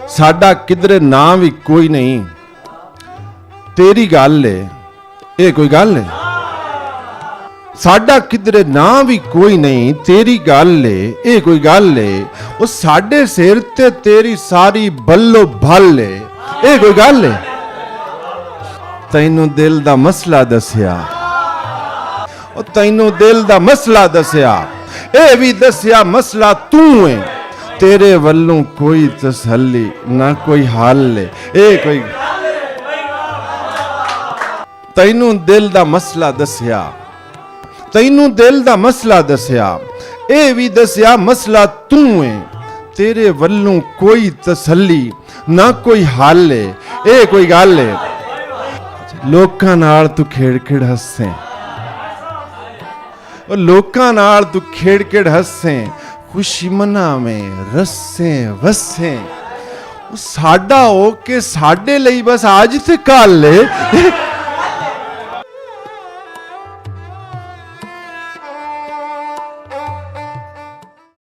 साडा किधरे ना भी कोई नहीं, तेरी गल है, ये कोई गल है। साडा किधरे ना भी कोई नहीं, तेरी गल है, ये कोई गल है। वो साडे सिर ते तेरी सारी बल्लो भल है, ये कोई गल है। तैनू दिल दा मसला दसिया, ओ तैनू दिल दा मसला दसिया, ए भी दसिया मसला तू है, तेरे वल्लों कोई तसल्ली ना कोई हल है, ए कोई। तैनू दिल दा मसला दसिया, तैनू दिल दा मसला दसिया, ए भी दसिया मसला तू है, तेरे वल्लों कोई तसल्ली ना कोई हल है, ए कोई गल है। लोकां नाल तू खेड़ खेड़ हसे, लोकां नाल तू खेड़ खेड़ हसे, खुशी मनावे रसे वसे, साडा हो के साडे लई बस आज ते कल है।